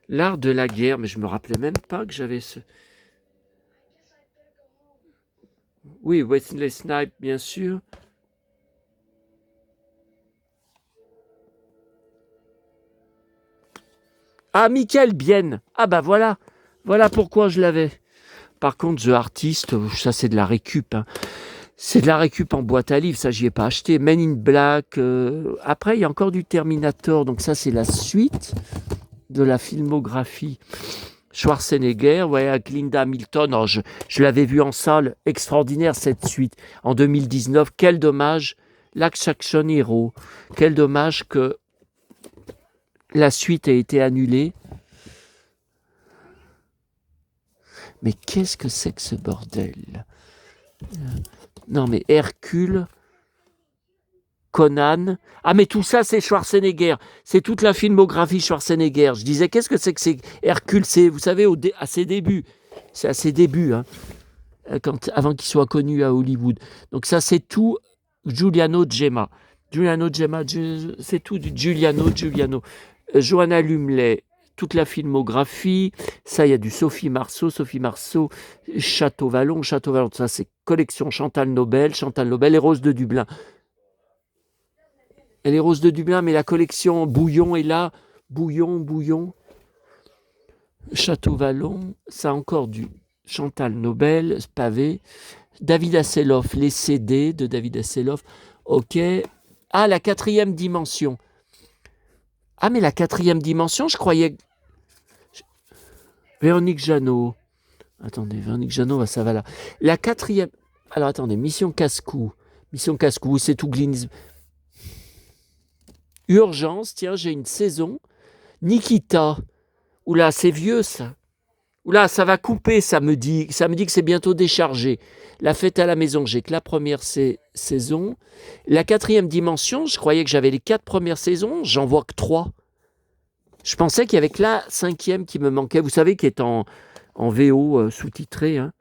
L'art de la guerre, mais je me rappelais même pas que j'avais ce... Oui, Wesley Snipes, bien sûr. Ah, Michael Biehn. Ah bah voilà. Voilà pourquoi je l'avais. Par contre, The Artist, ça c'est de la récup, hein. C'est de la récup en boîte à livres, ça j'y ai pas acheté. Men in Black. Après, il y a encore du Terminator, donc ça c'est la suite de la filmographie Schwarzenegger, ouais, avec Linda Hamilton. Alors, je l'avais vu en salle, extraordinaire cette suite, en 2019. Quel dommage, l'Action Hero. Quel dommage que la suite ait été annulée. Mais qu'est-ce que c'est que ce bordel? Non, mais Hercule, Conan. Ah, mais tout ça, c'est Schwarzenegger. C'est toute la filmographie Schwarzenegger. Je disais, qu'est-ce que c'est Hercule? C'est, vous savez, à ses débuts. C'est à ses débuts, hein, avant qu'il soit connu à Hollywood. Donc ça, c'est tout Giuliano Gemma. Giuliano Gemma, c'est tout du Giuliano. Johanna Lumley, toute la filmographie. Ça, il y a du Sophie Marceau, Château Vallon, ça c'est collection Chantal Nobel, Les Roses de Dublin. Et les Roses de Dublin, mais la collection Bouillon est là. Bouillon. Château Vallon, ça a encore du Chantal Nobel, pavé. David Hasselhoff, les CD de David Hasselhoff. Ok. Ah, la quatrième dimension. Ah, mais la quatrième dimension, je croyais... Véronique Jeannot. Attendez, Véronique Jeannot, ça va là. La quatrième... Alors, attendez, Mission Casse-Cou. Mission Casse-Cou, c'est tout glisse. Urgence, tiens, j'ai une saison. Nikita. Oula, c'est vieux, ça. Oula, ça va couper, ça me dit que c'est bientôt déchargé. La fête à la maison, j'ai que la première saison. La quatrième dimension, je croyais que j'avais les 4 premières saisons, j'en vois que 3. Je pensais qu'il y avait que la 5e qui me manquait, vous savez, qui est en VO sous-titré. Hein.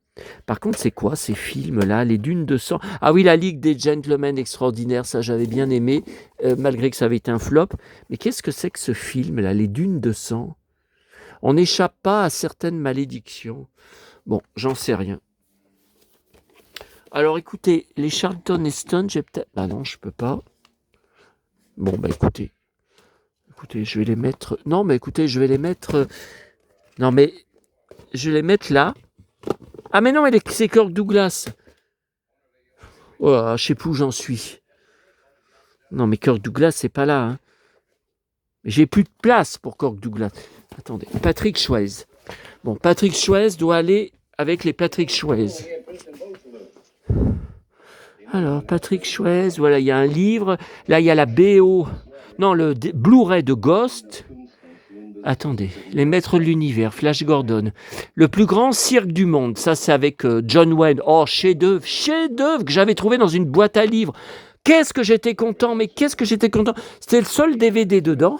Par contre, c'est quoi ces films-là? Les Dunes de sang. Ah oui, la Ligue des Gentlemen Extraordinaires, ça j'avais bien aimé, malgré que ça avait été un flop. Mais qu'est-ce que c'est que ce film-là, Les Dunes de sang? On n'échappe pas à certaines malédictions. Bon, j'en sais rien. Alors écoutez, les Charlton Heston, j'ai peut-être... Bah non, je peux pas. Bon, bah écoutez, je vais les mettre... Non, mais écoutez, je vais les mettre... Non, mais je vais les mettre là. Ah, mais non, mais c'est Kirk Douglas. Oh, je sais plus où j'en suis. Non, mais Kirk Douglas, c'est pas là. Hein. J'ai plus de place pour Kirk Douglas. Attendez, Patrick Swayze. Bon, Patrick Swayze doit aller avec les Patrick Swayze. Alors, Patrick Swayze, voilà, il y a un livre. Là, il y a la BO. Non, le Blu-ray de Ghost. Attendez, Les Maîtres de l'Univers, Flash Gordon. Le plus grand cirque du monde. Ça, c'est avec John Wayne. Oh, chef-d'œuvre que j'avais trouvé dans une boîte à livres. Qu'est-ce que j'étais content, mais qu'est-ce que j'étais content. C'était le seul DVD dedans.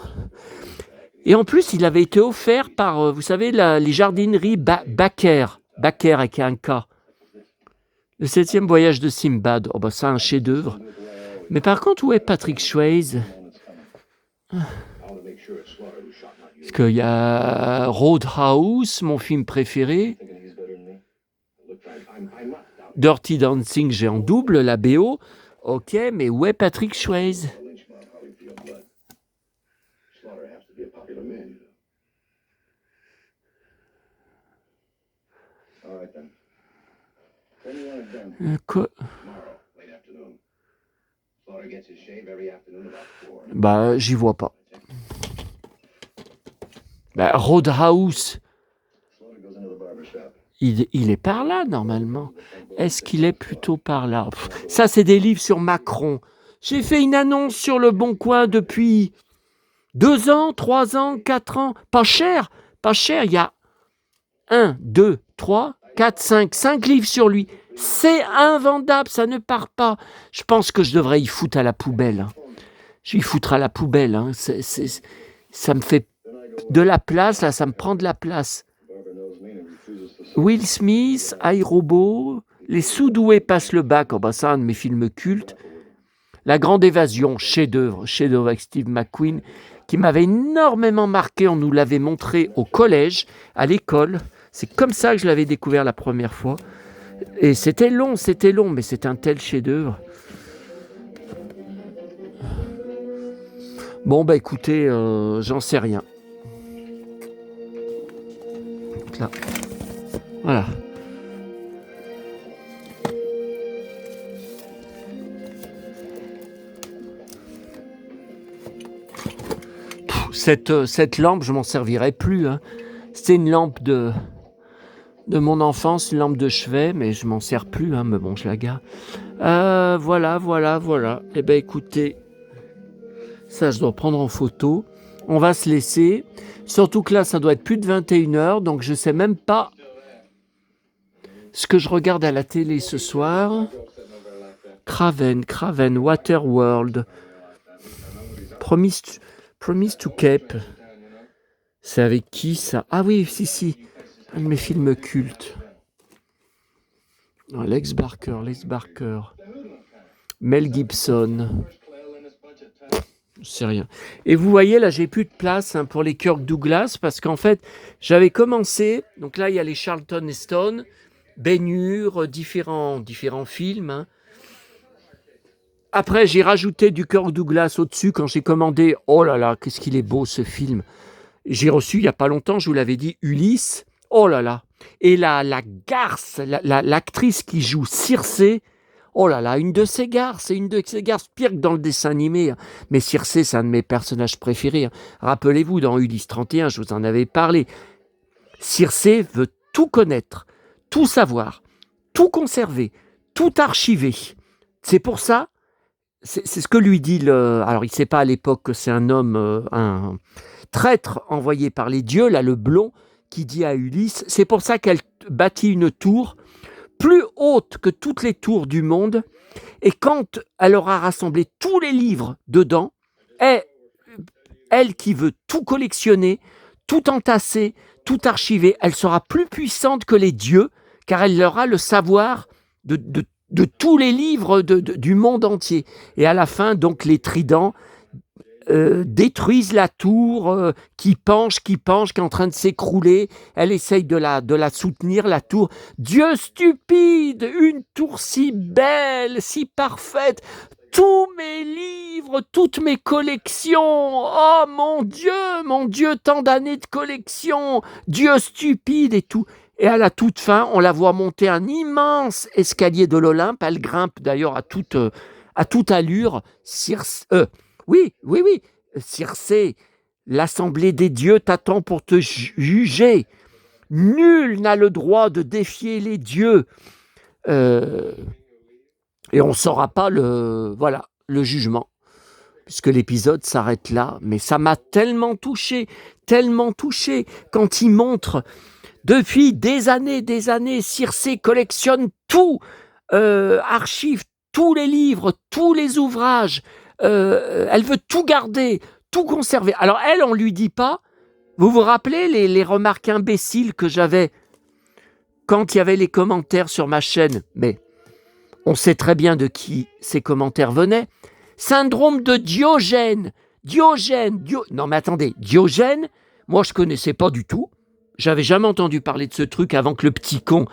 Et en plus, il avait été offert par, vous savez, les jardineries Baker. Baker avec un K. Le 7e voyage de Simbad. Oh, bah, ça, un chef-d'œuvre. Mais par contre, où est Patrick Swayze? Parce qu'il y a Roadhouse, mon film préféré. Dirty Dancing, j'ai en double, la BO. Ok, mais où est Patrick Swayze? Quoi? Bah, j'y vois pas. Bah, Roadhouse. Il est par là, normalement. Est-ce qu'il est plutôt par là? Ça, c'est des livres sur Macron. J'ai fait une annonce sur Le Bon Coin depuis 2 ans, 3 ans, 4 ans. Pas cher, pas cher. Il y a 1, 2, 3, 4, 5 livres sur lui. C'est invendable, ça ne part pas. Je pense que je devrais y foutre à la poubelle. Je vais y foutre à la poubelle. Hein. Ça me fait de la place, là, ça me prend de la place. Will Smith, iRobot, Les Sous-doués passent le bac, oh bah ça, un de mes films cultes. La Grande Évasion, chef-d'œuvre avec Steve McQueen, qui m'avait énormément marqué. On nous l'avait montré au collège, à l'école. C'est comme ça que je l'avais découvert la première fois. Et c'était long, mais c'est un tel chef-d'œuvre. Bon, bah écoutez, j'en sais rien. Là. Voilà. Cette lampe, je m'en servirai plus. Hein. C'était une lampe de mon enfance, une lampe de chevet, mais je m'en sers plus. Hein, mais bon, je la garde. Voilà. Eh bien, écoutez, ça, je dois prendre en photo. On va se laisser. Surtout que là, ça doit être plus de 21h, donc je ne sais même pas ce que je regarde à la télé ce soir. Craven, Waterworld. Promise to Keep. C'est avec qui ça? Ah oui, si. Un de mes films cultes. Non, Lex Barker. Mel Gibson. Je sais rien. Et vous voyez, là, j'ai plus de place pour les Kirk Douglas parce qu'en fait, j'avais commencé. Donc là, il y a les Charlton Heston, Ben-Hur, différents films. Hein. Après, j'ai rajouté du Kirk Douglas au-dessus quand j'ai commandé. Oh là là, qu'est-ce qu'il est beau ce film. J'ai reçu il n'y a pas longtemps, je vous l'avais dit, Ulysse. Oh là là. Et la garce, l'actrice qui joue Circé, oh là là, une de ces garces, pire que dans le dessin animé. Mais Circé, c'est un de mes personnages préférés. Rappelez-vous, dans Ulysse 31, je vous en avais parlé. Circé veut tout connaître, tout savoir, tout conserver, tout archiver. C'est pour ça, c'est ce que lui dit le... Alors, il ne sait pas à l'époque que c'est un homme, un traître envoyé par les dieux, là, le blond, qui dit à Ulysse, c'est pour ça qu'elle bâtit une tour plus haute que toutes les tours du monde, et quand elle aura rassemblé tous les livres dedans, elle qui veut tout collectionner, tout entasser, tout archiver, elle sera plus puissante que les dieux, car elle aura le savoir de tous les livres du monde entier. Et à la fin, donc, les tridents détruisent la tour qui penche, qui est en train de s'écrouler. Elle essaye de la soutenir, la tour. Dieu stupide, une tour si belle, si parfaite. Tous mes livres, toutes mes collections. Oh mon Dieu, tant d'années de collection. Dieu stupide et tout. Et à la toute fin, on la voit monter un immense escalier de l'Olympe. Elle grimpe d'ailleurs à toute allure. Oui. Circé, l'assemblée des dieux t'attend pour te juger. Nul n'a le droit de défier les dieux. Et on ne saura pas le jugement, puisque l'épisode s'arrête là. Mais ça m'a tellement touché, quand il montre, depuis des années, Circé collectionne tout, archive tous les livres, tous les ouvrages, elle veut tout garder, tout conserver. Alors elle, on ne lui dit pas, vous vous rappelez les remarques imbéciles que j'avais quand il y avait les commentaires sur ma chaîne, mais on sait très bien de qui ces commentaires venaient. Syndrome de Diogène. Non mais attendez, Diogène, moi je ne connaissais pas du tout. J'avais jamais entendu parler de ce truc avant que le petit con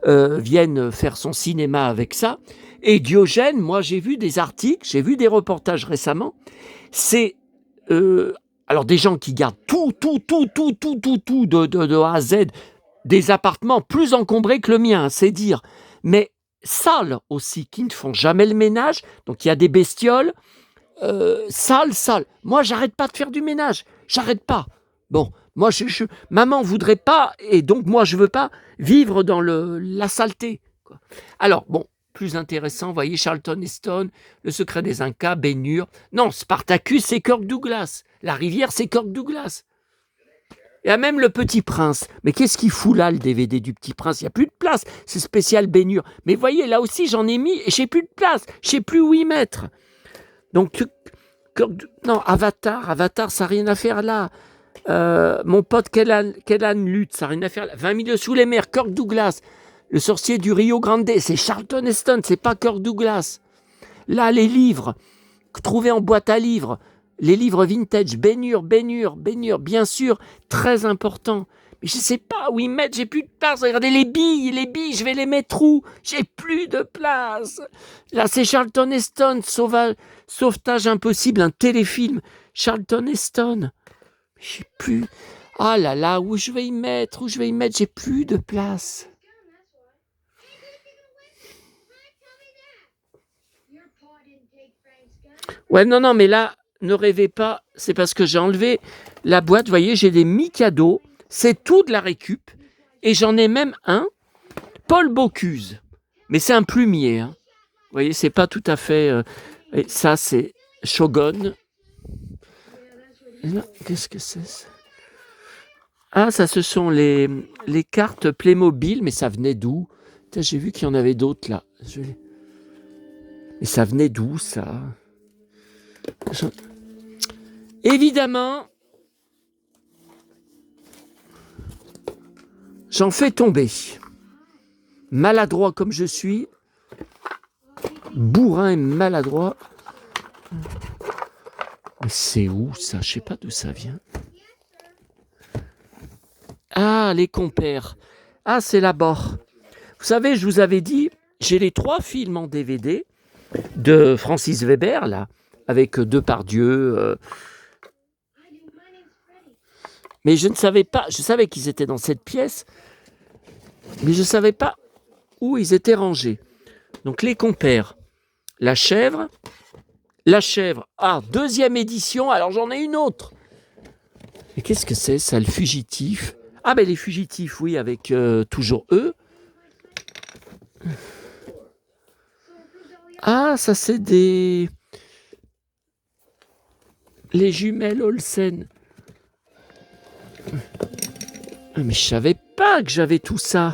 vienne faire son cinéma avec ça. Et Diogène, moi j'ai vu des articles, j'ai vu des reportages récemment. C'est alors des gens qui gardent tout de A à Z, des appartements plus encombrés que le mien, c'est dire. Mais sales aussi, qui ne font jamais le ménage. Donc il y a des bestioles sales. Moi j'arrête pas de faire du ménage, j'arrête pas. Bon, moi maman voudrait pas, et donc moi je veux pas vivre dans la saleté, quoi. Alors bon, plus intéressant, vous voyez, Charlton Heston, Le secret des Incas, Ben-Hur. Non, Spartacus, c'est Kirk Douglas. La rivière, c'est Kirk Douglas. Il y a même Le Petit Prince. Mais qu'est-ce qu'il fout là, le DVD du Petit Prince? Il n'y a plus de place. C'est spécial Ben-Hur. Mais vous voyez, là aussi, j'en ai mis et j'ai plus de place. Je sais plus où y mettre. Donc, non, Avatar, ça n'a rien à faire là. Mon pote Kellan Lutz, ça n'a rien à faire là. 20 milieux sous les mers, Kirk Douglas. Le sorcier du Rio Grande, c'est Charlton Heston, c'est pas Kirk Douglas. Là, les livres, trouvés en boîte à livres, les livres vintage, Ben-Hur, bien sûr, très important. Mais je ne sais pas où y mettre, j'ai plus de place. Regardez les billes, je vais les mettre où? J'ai plus de place. Là, c'est Charlton Heston, Sauvetage impossible, un téléfilm. Charlton Heston. J'ai plus... Ah là là, où je vais y mettre? J'ai plus de place. Ouais, non, mais là, ne rêvez pas, c'est parce que j'ai enlevé la boîte. Vous voyez, j'ai des Mikado, c'est tout de la récup, et j'en ai même un, Paul Bocuse, mais c'est un plumier. Hein. Vous voyez, c'est pas tout à fait... et ça, c'est Shogun. Là, qu'est-ce que c'est ça? Ah, ça, ce sont les cartes Playmobil, mais ça venait d'où? J'ai vu qu'il y en avait d'autres, là. Mais ça venait d'où, ça? Évidemment, j'en fais tomber. Maladroit comme je suis, bourrin et maladroit. Mais c'est où ça? Je sais pas d'où ça vient. Ah, les compères. Ah, c'est là-bas. Vous savez, je vous avais dit, j'ai les 3 films en DVD de Francis Weber, là, avec Depardieu. Mais je ne savais pas, je savais qu'ils étaient dans cette pièce, mais je ne savais pas où ils étaient rangés. Donc les compères, la chèvre, deuxième édition, alors j'en ai une autre. Et qu'est-ce que c'est ça, le fugitif? Ah ben les fugitifs, oui, avec toujours eux. Ah, ça c'est les jumelles Olsen. Ah, mais je savais pas que j'avais tout ça.